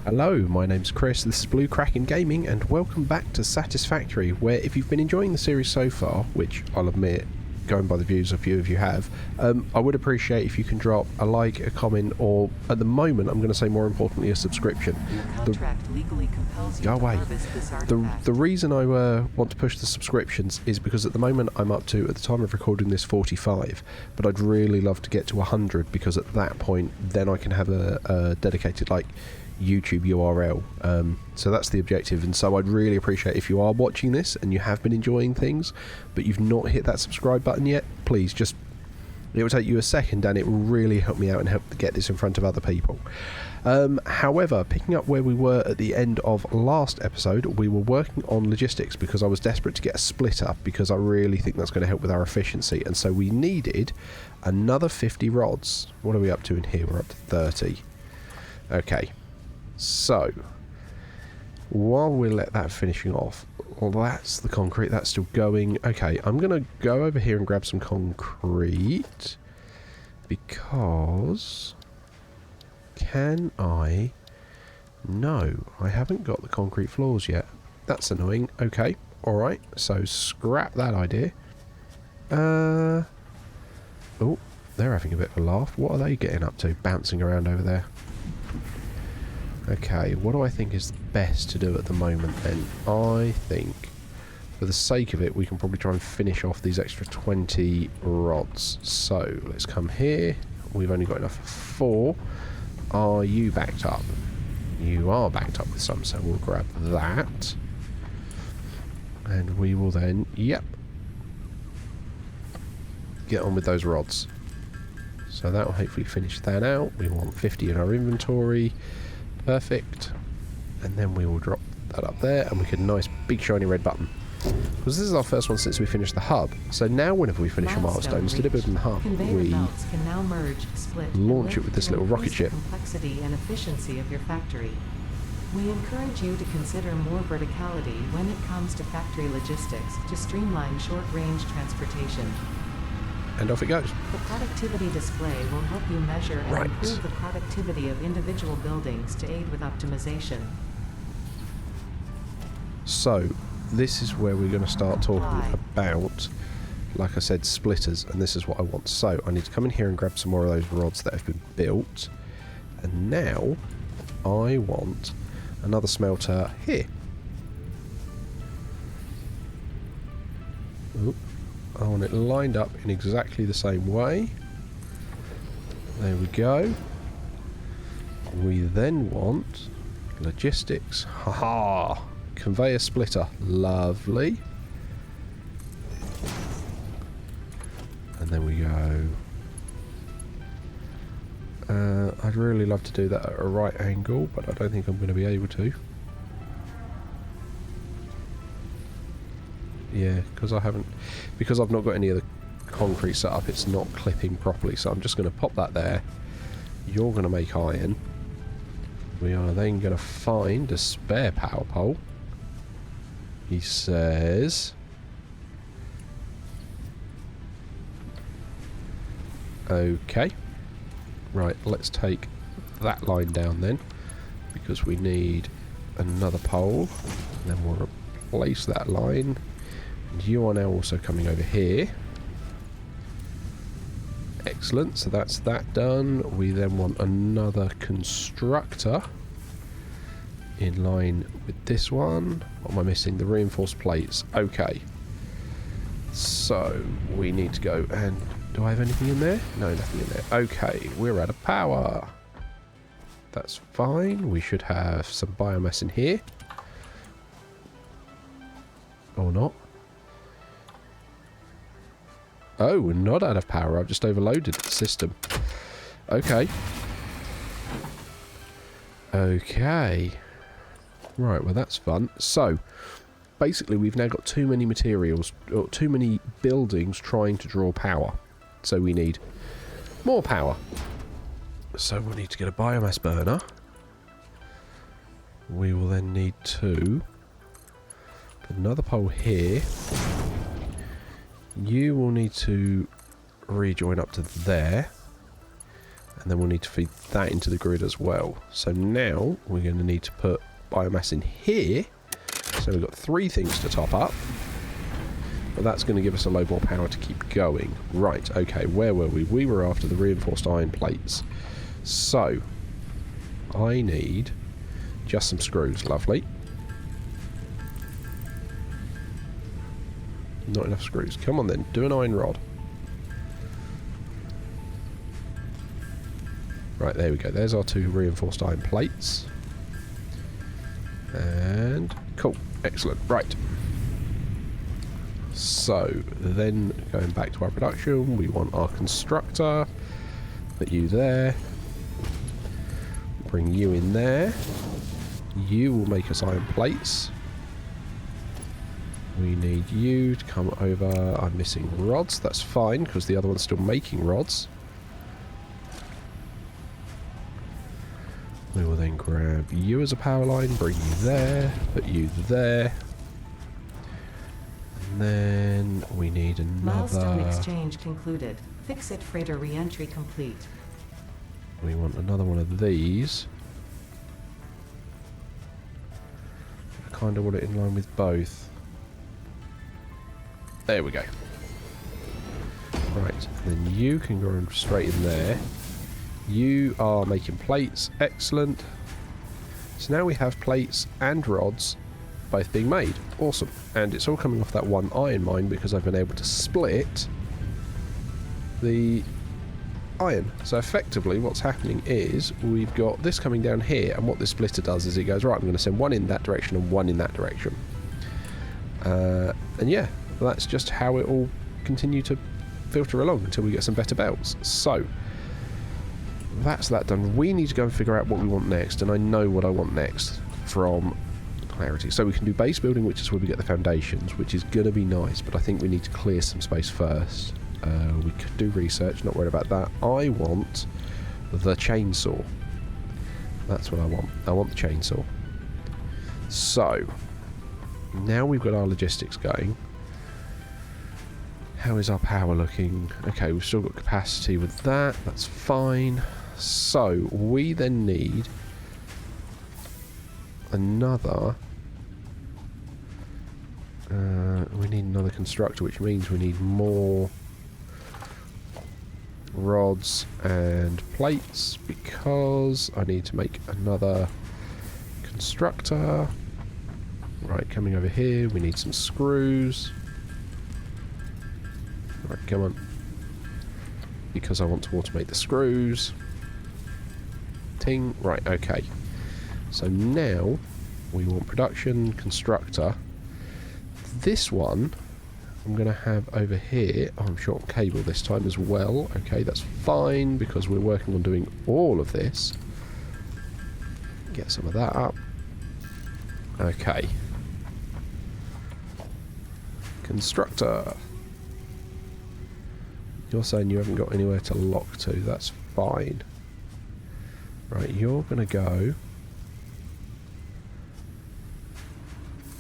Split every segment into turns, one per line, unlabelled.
Hello, my name's Chris, this is Blue Kraken Gaming, and welcome back to Satisfactory, where if you've been enjoying the series so far, which I'll admit, going by the views a few of you have, I would appreciate if you can drop a like, a comment, or at the moment, I'm going to say more importantly, a subscription. Go away. The reason I want to push the subscriptions is because at the moment I'm up to, at the time of recording this, 45, but I'd really love to get to 100, because at that point, then I can have a dedicated, like, YouTube URL. So that's the objective, and so I'd really appreciate if you are watching this and you have been enjoying things but you've not hit that subscribe button yet, please just, it will take you a second and it will really help me out and help get this in front of other people. However, picking up where we were at the end of last episode, we were working on logistics because I was desperate to get a splitter because I really think that's going to help with our efficiency, and so we needed another 50 rods. What are we up to in here? We're up to 30. Okay. So, while we let that finishing off, well, that's the concrete, that's still going. Okay, I'm going to go over here and grab some concrete, because, can I? No, I haven't got the concrete floors yet. That's annoying. Okay, alright, so scrap that idea. Oh, they're having a bit of a laugh. What are they getting up to, bouncing around over there? Okay, what do I think is best to do at the moment then? I think, for the sake of it, we can probably try and finish off these extra 20 rods. So, let's come here. We've only got enough for 4. Are you backed up? You are backed up with some, so we'll grab that. And we will then, yep, get on with those rods. So that will hopefully finish that out. We want 50 in our inventory. Perfect, and then we will drop that up there, and we get a nice big shiny red button, because this is our first one since we finished the hub. So now whenever we finish a milestone, instead of building the hub, we launch it with this little rocket ship.
Complexity and efficiency of your factory. We encourage you to consider more verticality when it comes to factory logistics to streamline short-range transportation.
And off it goes.
The productivity display will help you measure and improve the productivity of individual buildings to aid with optimization.
So, this is where we're going to start talking about, like I said, splitters, and this is what I want. So, I need to come in here and grab some more of those rods that have been built, and now I want another smelter here. Oop. I want it lined up in exactly the same way. There we go. We then want logistics. Haha! Conveyor splitter. Lovely. And then we go. I'd really love to do that at a right angle, but I don't think I'm going to be able to. Yeah, because I've not got any of the concrete set up, it's not clipping properly, so I'm just going to pop that there. You're going to make iron. We are then going to find a spare power pole. He says... Okay. Right, let's take that line down then, because we need another pole. And then we'll replace that line. And you are now also coming over here. Excellent, so that's that done. We then want another constructor in line with this one. What am I missing? The reinforced plates. Okay. So, we need to go and... Do I have anything in there? No, nothing in there. Okay, we're out of power. That's fine. We should have some biomass in here. Or not. Oh, we're not out of power. I've just overloaded the system. Okay. Okay. Right, well that's fun. So, basically we've now got too many materials, or too many buildings trying to draw power. So we need more power. So we'll need to get a biomass burner. We will then need to put another pole here. You will need to rejoin up to there. And then we'll need to feed that into the grid as well. So now we're going to need to put biomass in here. So we've got 3 things to top up. But that's going to give us a load more power to keep going. Right, okay, where were we? We were after the reinforced iron plates. So, I need just some screws. Lovely. Not enough screws. Come on then, do an iron rod. Right, there we go. There's our 2 reinforced iron plates. And cool. Excellent. Right. So, then going back to our production, we want our constructor. Put you there. Bring you in there. You will make us iron plates. We need you to come over. I'm missing rods. That's fine, because the other one's still making rods. We will then grab you as a power line, bring you there, put you there. And then we need another...
Milestone exchange concluded. Fix-it freighter re-entry complete.
We want another one of these. I kind of want it in line with both. There we go. Right, and then you can go straight in there. You are making plates. Excellent. So now we have plates and rods both being made. Awesome. And it's all coming off that one iron mine because I've been able to split the iron. So effectively what's happening is we've got this coming down here, and what this splitter does is it goes, right, I'm going to send one in that direction and one in that direction. And yeah, that's just how it all continue to filter along until we get some better belts. So that's that done. We need to go and figure out what we want next, and I know what I want next from clarity. So we can do base building, which is where we get the foundations, which is going to be nice, but I think we need to clear some space first. We could do research, not worried about that. I want the chainsaw. That's what I want. I want the chainsaw. So now we've got our logistics going. How is our power looking? Okay, we've still got capacity with that. That's fine. So we then need another... we need another constructor, which means we need more rods and plates, because I need to make another constructor. Right, coming over here, we need some screws. Right, come on. Because I want to automate the screws. Ting. Right, okay. So now we want production, constructor. This one I'm going to have over here. Oh, I'm short on cable this time as well. Okay, that's fine because we're working on doing all of this. Get some of that up. Okay. Constructor. You're saying you haven't got anywhere to lock to. That's fine. Right, you're going to go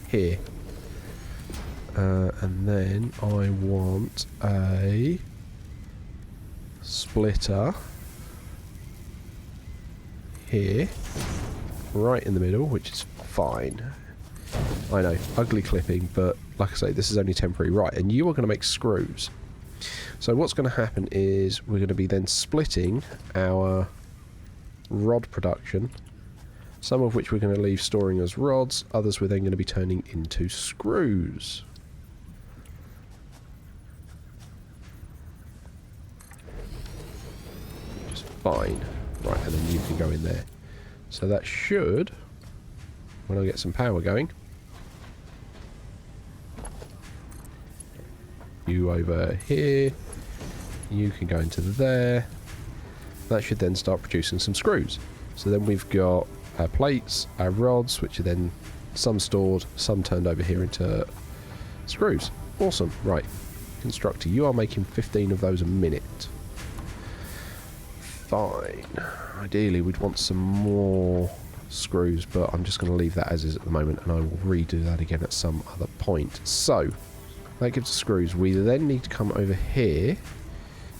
here. And then I want a splitter here, right in the middle, which is fine. I know, ugly clipping, but like I say, this is only temporary. Right, and you are going to make screws. So what's going to happen is we're going to be then splitting our rod production, some of which we're going to leave storing as rods, others we're then going to be turning into screws. Just fine. Right, and then you can go in there. So that should, when I get some power going, you over here, you can go into there. That should then start producing some screws. So then we've got our plates, our rods, which are then some stored, some turned over here into screws. Awesome. Right, constructor, you are making 15 of those a minute. Fine. Ideally we'd want some more screws, but I'm just going to leave that as is at the moment, and I will redo that again at some other point. So that gives us screws. We then need to come over here.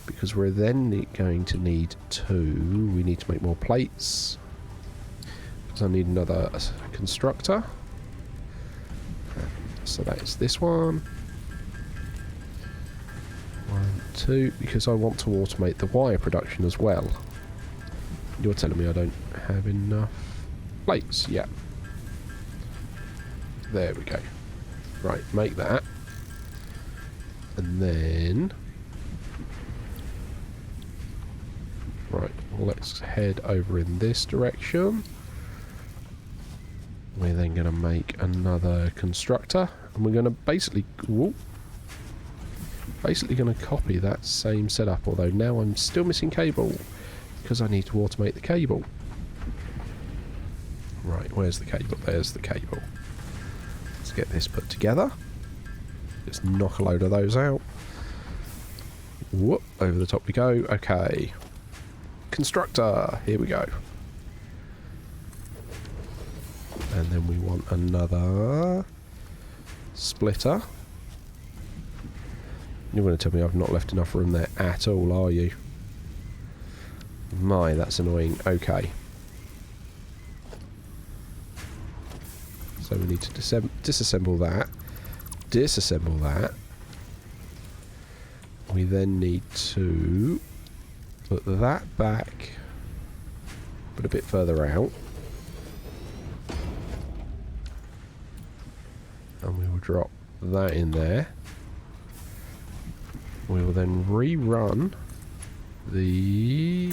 because we're then going to need two. We need to make more plates. Because I need another constructor. So that is this one. 1, 2, because I want to automate the wire production as well. You're telling me I don't have enough plates? Yeah. There we go. Right, make that. And then... Right, let's head over in this direction. We're then going to make another constructor. And we're going to basically... Whoop, basically going to copy that same setup, although now I'm still missing cable because I need to automate the cable. Right, where's the cable? There's the cable. Let's get this put together. Let's knock a load of those out. Whoop, over the top we go. Okay. Constructor, here we go. And then we want another splitter. You're going to tell me I've not left enough room there at all, are you? My, that's annoying. Okay. So we need to disassemble that. Disassemble that. We then need to put that back, but a bit further out. And we will drop that in there. We will then rerun the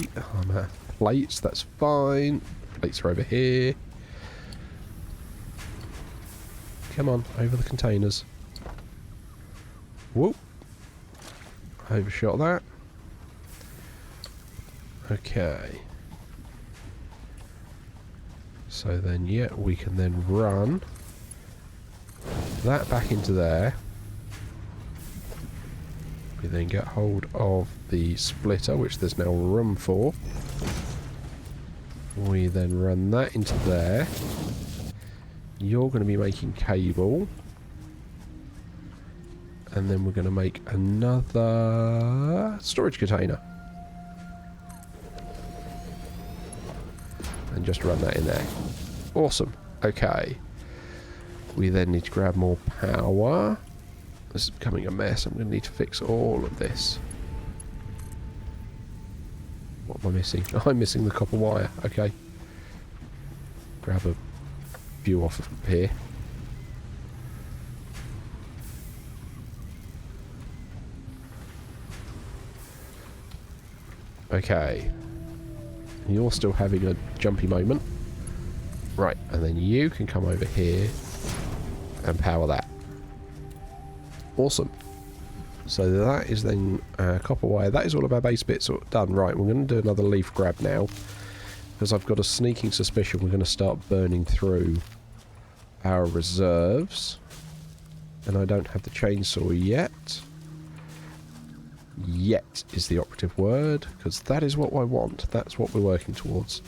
plates. That's fine. Plates are over here. Come on, over the containers. Whoop. Overshot that. Okay. So then, yeah, we can then run that back into there. We then get hold of the splitter, which there's now room for. We then run that into there. You're going to be making cable. And then we're going to make another storage container. And just run that in there. Awesome. Okay. We then need to grab more power. This is becoming a mess. I'm going to need to fix all of this. What am I missing? I'm missing the copper wire. Okay. Grab a few off of here. Okay. You're still having a jumpy moment. Right, and then you can come over here and power that. Awesome. So that is then copper wire. That is all of our base bits done. Right, we're going to do another leaf grab now. Because I've got a sneaking suspicion we're going to start burning through our reserves. And I don't have the chainsaw yet. Yet is the operative word. Because that is what I want. That's what we're working towards.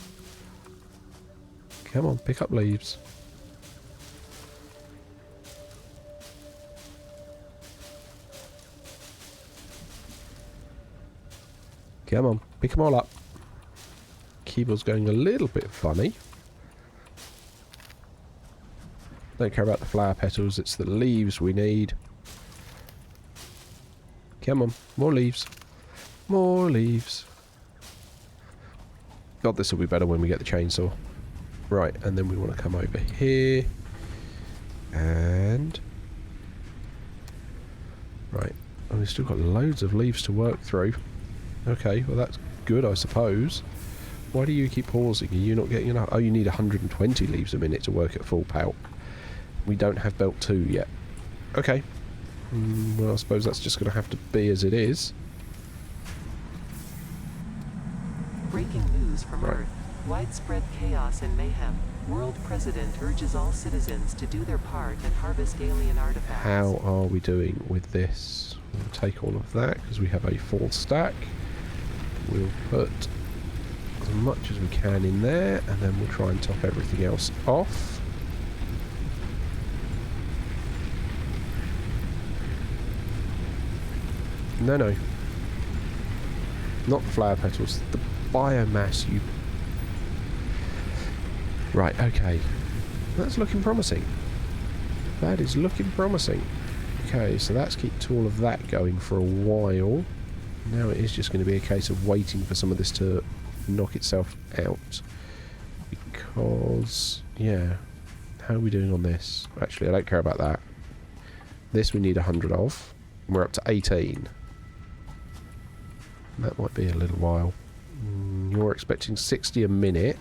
Come on, pick up leaves. Come on, pick them all up. Keyboard's going a little bit funny. Don't care about the flower petals, it's the leaves we need. Come on, more leaves. More leaves. God, this will be better when we get the chainsaw. Right, and then we want to come over here. And... Right, and we've still got loads of leaves to work through. Okay, well that's good, I suppose. Why do you keep pausing? Are you not getting enough? Oh, you need 120 leaves a minute to work at full power. We don't have belt 2 yet. Okay. Well, I suppose that's just going to have to be as it is.
Breaking news from Earth. Widespread chaos and mayhem. World President urges all citizens to do their part and harvest alien artifacts.
How are we doing with this? We'll take all of that because we have a full stack. We'll put as much as we can in there and then we'll try and top everything else off. No. Not the flower petals, the biomass you... Right, okay. That's looking promising. That is looking promising. Okay, so that's kept all of that going for a while. Now it is just going to be a case of waiting for some of this to knock itself out. Because, yeah, how are we doing on this? Actually, I don't care about that. This we need 100 of. And we're up to 18. That might be a little while. You're expecting 60 a minute.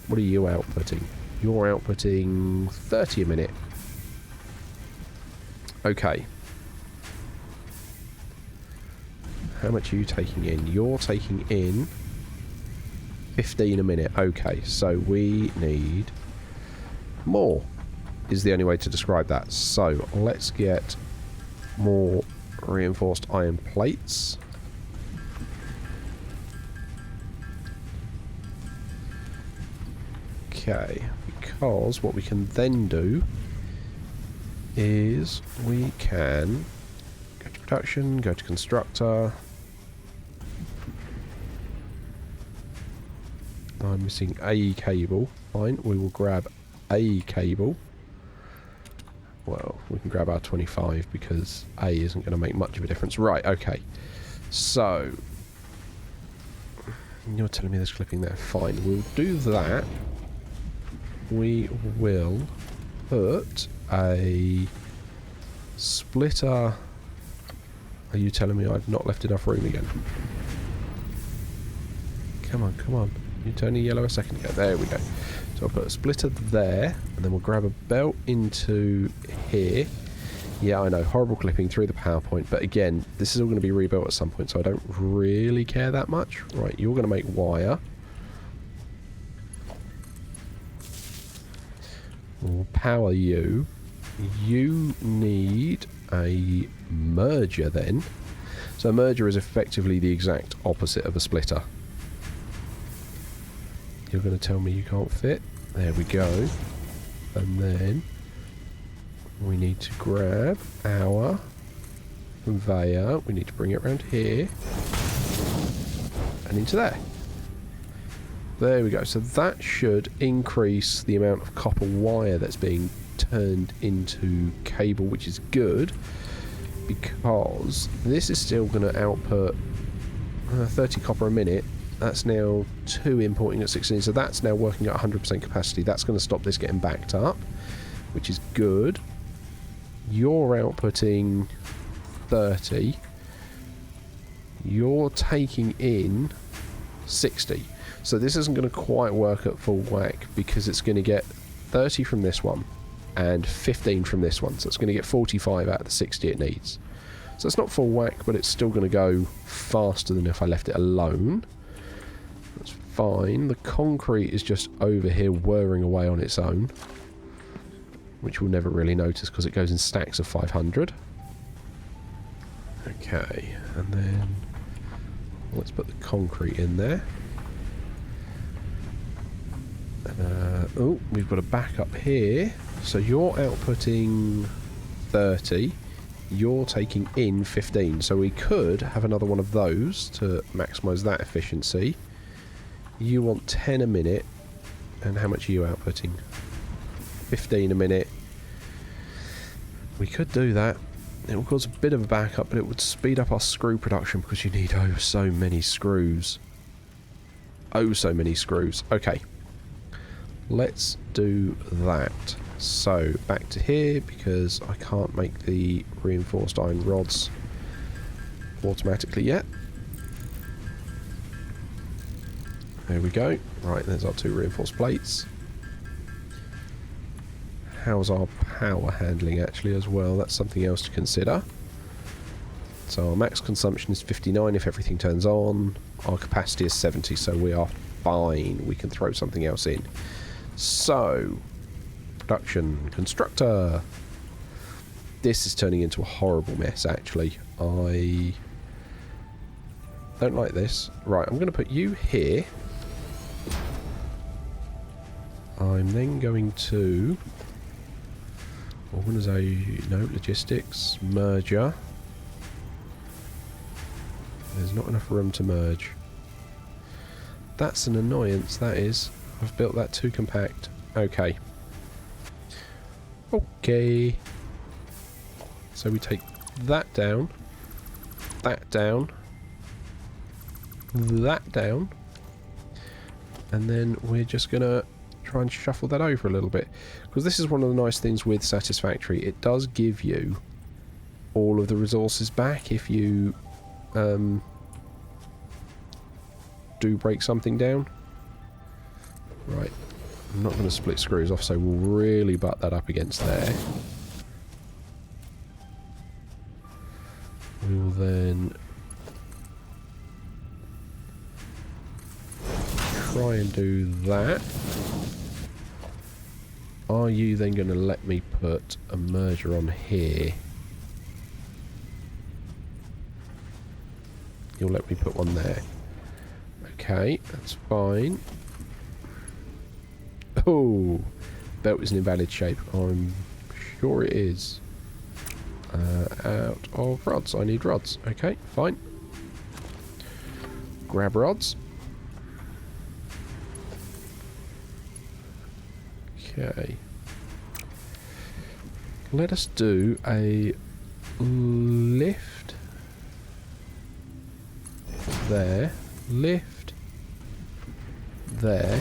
What are you outputting? You're outputting 30 a minute. Okay. How much are you taking in? You're taking in 15 a minute. Okay, so we need more, is the only way to describe that. So let's get more reinforced iron plates. Okay, because what we can then do is we can go to production, go to constructor. I'm missing a cable. Fine, we will grab a cable. Well, we can grab our 25 because A isn't going to make much of a difference. Right, okay. So, you're telling me there's clipping there. Fine, we'll do that. We will put a splitter... Are you telling me I've not left enough room again? Come on, come on. You turned yellow a second ago. There we go. So I'll put a splitter there, and then we'll grab a belt into here. Yeah, I know, horrible clipping through the PowerPoint, but again, this is all going to be rebuilt at some point, so I don't really care that much. Right, you're going to make wire. We'll power you. You need a merger then. So a merger is effectively the exact opposite of a splitter. You're going to tell me you can't fit? There we go. And then we need to grab our conveyor. We need to bring it around here and into there. There we go. So that should increase the amount of copper wire that's being turned into cable, which is good, because this is still going to output 30 copper a minute. That's now 2 importing at 16, so that's now working at 100% capacity. That's going to stop this getting backed up, which is good. You're outputting 30. You're taking in 60. So this isn't going to quite work at full whack, because it's going to get 30 from this one and 15 from this one. So it's going to get 45 out of the 60 it needs. So it's not full whack, but it's still going to go faster than if I left it alone. That's fine. The concrete is just over here whirring away on its own, which we'll never really notice because it goes in stacks of 500. Okay, and then let's put the concrete in there. Oh, we've got a backup here. So you're outputting 30. You're taking in 15. So we could have another one of those to maximise that efficiency. You want 10 a minute. And how much are you outputting? 15 a minute. We could do that. It will cause a bit of a backup, but it would speed up our screw production because you need oh so many screws. Oh so many screws. Okay. Let's do that. So back to here, because I can't make the reinforced iron rods automatically yet. There we go. Right, there's our 2 reinforced plates. How's our power handling actually as well? That's something else to consider. So our max consumption is 59 if everything turns on. Our capacity is 70, so we are fine. We can throw something else in. So, production, constructor. This is turning into a horrible mess, actually. I don't like this. Right, I'm going to put you here. I'm then going to organize, no, logistics, merger. There's not enough room to merge. That's an annoyance, that is. I've built that too compact. Okay. Okay. So we take that down. That down. That down. And then we're just going to try and shuffle that over a little bit. Because this is one of the nice things with Satisfactory. It does give you all of the resources back if you do break something down. Right. I'm not going to split screws off, so we'll really butt that up against there. We will then try and do that. Are you then going to let me put a merger on here? You'll let me put one there. Okay, that's fine. Oh, belt is an invalid shape. I'm sure it is. Out of rods. I need rods. Okay, fine. Grab rods. Okay. Let us do a lift. There. Lift. There.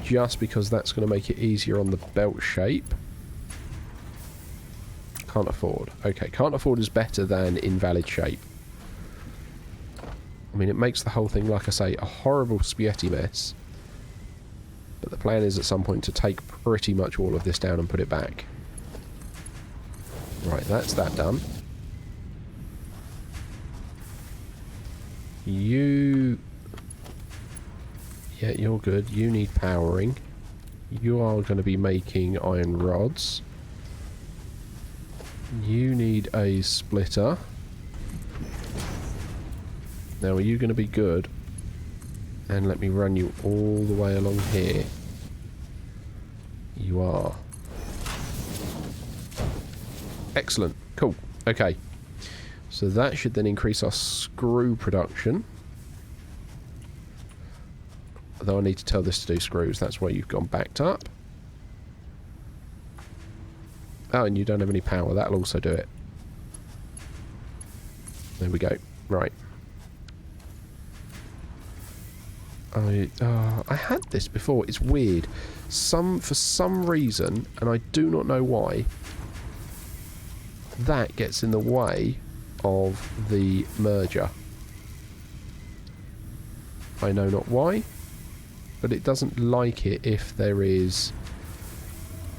Just because that's going to make it easier on the belt shape. Can't afford. Okay, can't afford is better than invalid shape. I mean, it makes the whole thing, like I say, a horrible spaghetti mess. But the plan is at some point to take pretty much all of this down and put it back. Right, that's that done. You... Yeah, you're good. You need powering. You are going to be making iron rods. You need a splitter. Now, are you going to be good? And let me run you all the way along here. You are. Excellent. Cool. Okay. So that should then increase our screw production. Although I need to tell this to do screws. That's why you've gone backed up. Oh, and you don't have any power. That'll also do it. There we go. Right. I had this before. It's weird. For some reason, and I do not know why, that gets in the way of the merger. I know not why, but it doesn't like it if there is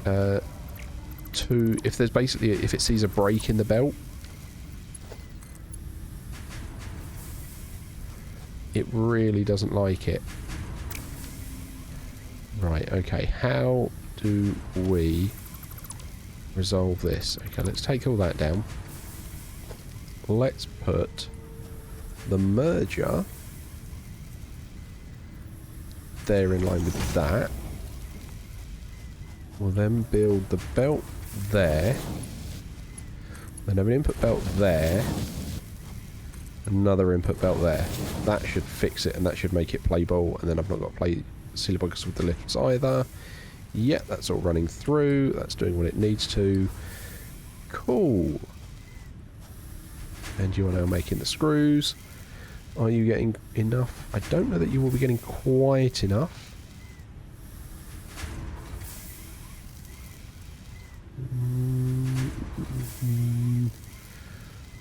if there's basically, if it sees a break in the belt. It really doesn't like it. Right, okay, how do we resolve this? Okay, let's take all that down. Let's put the merger there in line with that. We'll then build the belt there. Then have an input belt there. Another input belt there. That should fix it, and that should make it play ball. And then I've not got to play silly buggers with the lifts either. Yeah, that's all running through. That's doing what it needs to. Cool. And you are now making the screws. Are you getting enough? I don't know that you will be getting quite enough.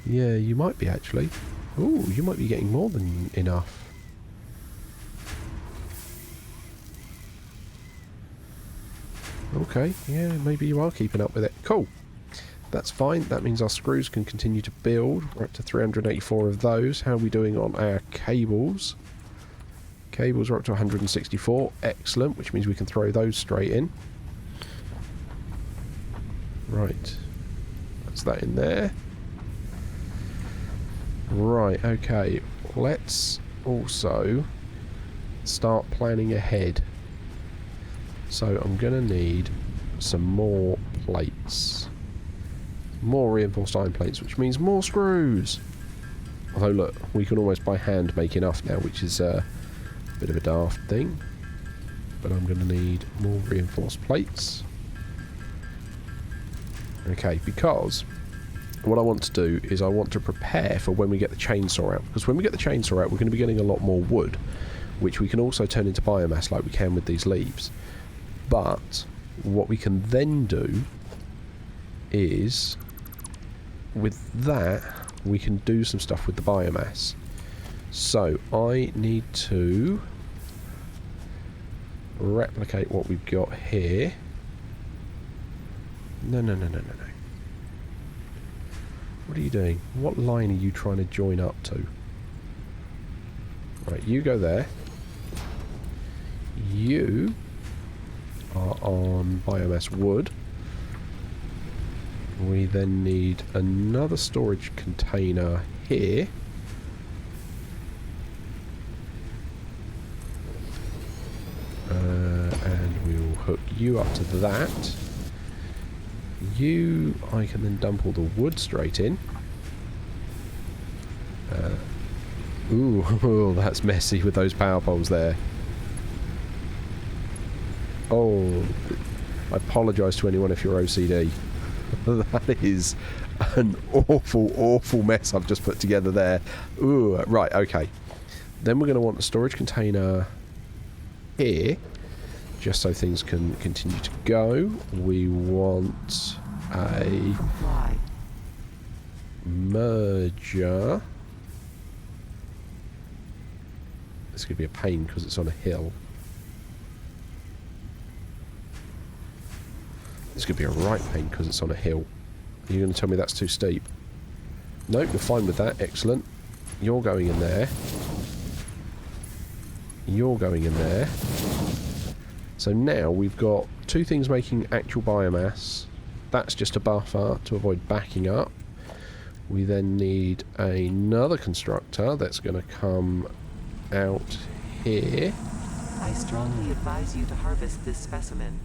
Yeah, you might be actually. Ooh, you might be getting more than enough. Okay, yeah, maybe you are keeping up with it. Cool. That's fine. That means our screws can continue to build. We're up to 384 of those. How are we doing on our cables? Cables are up to 164. Excellent, which means we can throw those straight in. Right. That's that in there. Right, okay. Let's also start planning ahead. So I'm going to need some more plates. More reinforced iron plates, which means more screws. Although, look, we can almost by hand make enough now, which is a bit of a daft thing. But I'm going to need more reinforced plates. Okay, because what I want to do is I want to prepare for when we get the chainsaw out. Because when we get the chainsaw out, we're going to be getting a lot more wood, which we can also turn into biomass like we can with these leaves. But what we can then do is, with that, we can do some stuff with the biomass. So I need to replicate what we've got here. No. What are you doing? What line are you trying to join up to? Right, you go there. You are on biomass wood. We then need another storage container here. And we'll hook you up to that. You, I can then dump all the wood straight in. Ooh, that's messy with those power poles there. Oh, I apologise to anyone if you're OCD. That is an awful, awful mess I've just put together there. Ooh, right, okay. Then we're going to want a storage container here, just so things can continue to go. We want a merger. This could be a pain because it's on a hill. This could be a right pain because it's on a hill. Are you going to tell me that's too steep? Nope, you're fine with that. Excellent. You're going in there. You're going in there. So now we've got two things making actual biomass. That's just a buffer to avoid backing up. We then need another constructor that's going to come out here.
I strongly advise you to harvest this specimen.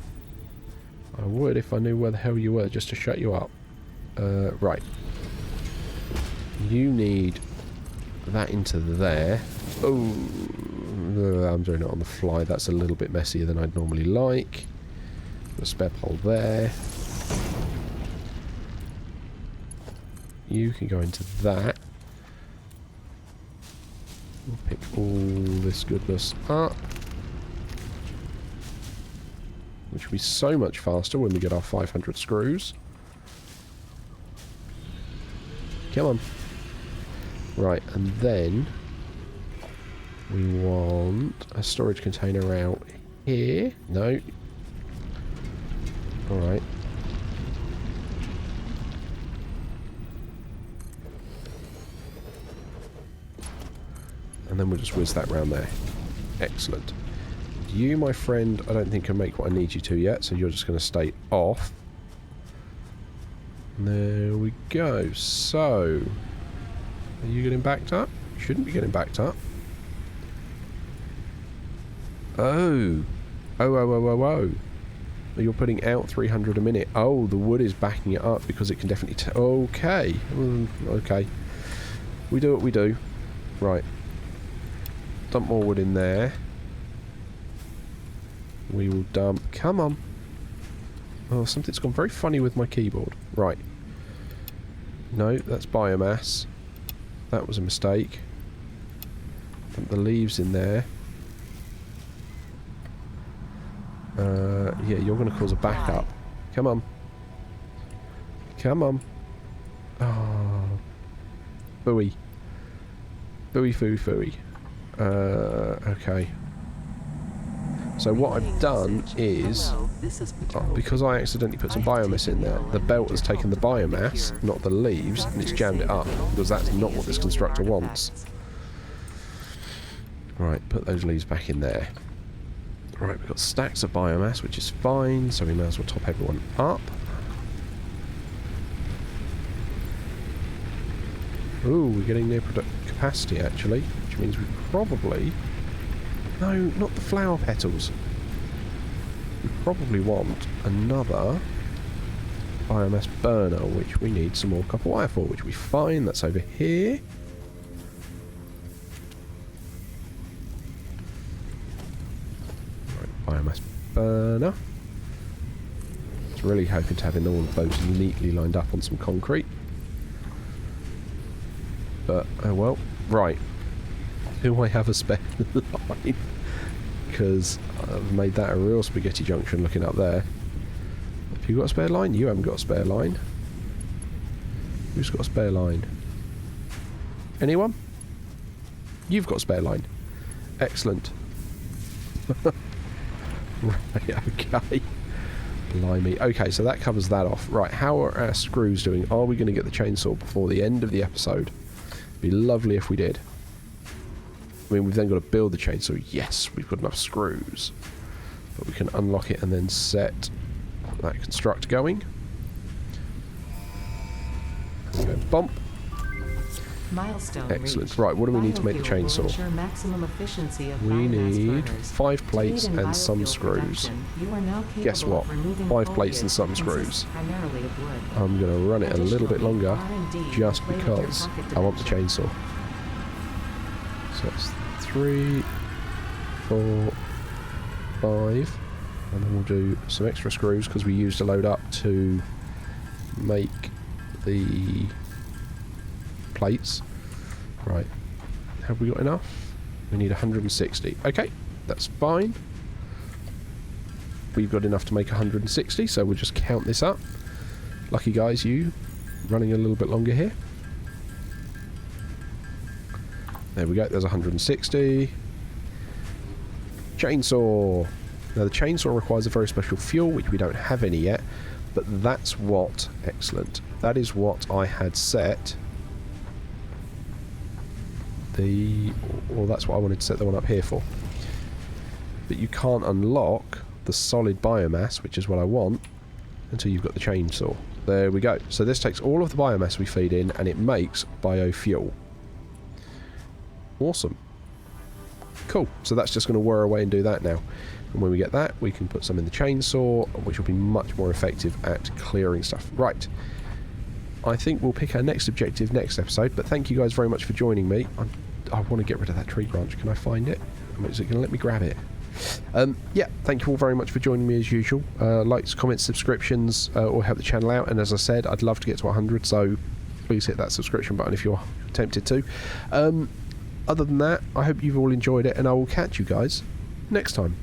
I would if I knew where the hell you were, just to shut you up. Right. You need that into there. Oh, I'm doing it on the fly. That's a little bit messier than I'd normally like. A spare pole there. You can go into that. We'll pick all this goodness up. Which will be so much faster when we get our 500 screws. Come on. Right, and then we want a storage container out here. No. Alright. And then we'll just whiz that round there. Excellent. You, my friend, I don't think can make what I need you to yet, so you're just going to stay off. There we go. So, are you getting backed up? You shouldn't be getting backed up. Oh. Oh. You're putting out 300 a minute. Oh, the wood is backing it up because it can definitely... okay. Okay. We do what we do. Right. Dump more wood in there. We will dump... Come on. Oh, something's gone very funny with my keyboard. Right. No, that's biomass. That was a mistake. Dump the leaves in there. Yeah, you're going to cause a backup. Come on. Come on. Oh. Booey. Booey, fooey, fooey. Okay. So what I've done is, because I accidentally put some biomass in there, the belt has taken the biomass, not the leaves, and it's jammed it up, because that's not what this constructor wants. Right, put those leaves back in there. Right, we've got stacks of biomass, which is fine, so we may as well top everyone up. Ooh, we're getting near capacity, actually, which means we probably... No, not the flower petals. We probably want another biomass burner, which we need some more copper wire for, which we find. That's over here. biomass burner. I was really hoping to have all of those neatly lined up on some concrete. But, oh well. Right. Do I have a spare line? Because I've made that a real spaghetti junction looking up there. Have you got a spare line? You haven't got a spare line. Who's got a spare line? Anyone? You've got a spare line. Excellent. Right, okay. Blimey. Okay, so that covers that off. Right, how are our screws doing? Are we going to get the chainsaw before the end of the episode? Be lovely if we did. I mean, we've then got to build the chainsaw. Yes, we've got enough screws. But we can unlock it and then set that construct going. There we go. Bump.
Milestone
Excellent.
reached.
Right, what do we need to make the
Biofuel will
chainsaw?
ensure maximum efficiency of
We
biomass
need
burners.
5 plates
To aid in
and some
biofuel
screws.
production, you are now
Guess
capable
what?
of removing
5 plates and
foliage
some
that consists
screws.
primarily of wood.
I'm going to run it a little bit longer
R&D
just
inflated your
because
pocket
I want the
dimension.
chainsaw. So it's 3, 4, 5, and then we'll do some extra screws because we used a load up to make the plates. Right, have we got enough? We need 160. Okay, that's fine. We've got enough to make 160, so we'll just count this up. Lucky guys, you running a little bit longer here. There we go, there's 160. Chainsaw. Now the chainsaw requires a very special fuel, which we don't have any yet, but that's what, excellent, that is what I had set or that's what I wanted to set the one up here for. But you can't unlock the solid biomass, which is what I want, until you've got the chainsaw. There we go. So this takes all of the biomass we feed in and it makes biofuel. Awesome. Cool. So that's just going to whir away and do that now. And when we get that, we can put some in the chainsaw, which will be much more effective at clearing stuff. Right. I think we'll pick our next objective next episode, but thank you guys very much for joining me. I want to get rid of that tree branch. Can I find it? Is it going to let me grab it? Yeah, thank you all very much for joining me as usual. Likes, comments, subscriptions all help the channel out, and as I said, I'd love to get to 100, so please hit that subscription button if you're tempted to. Other than that, I hope you've all enjoyed it, and I will catch you guys next time.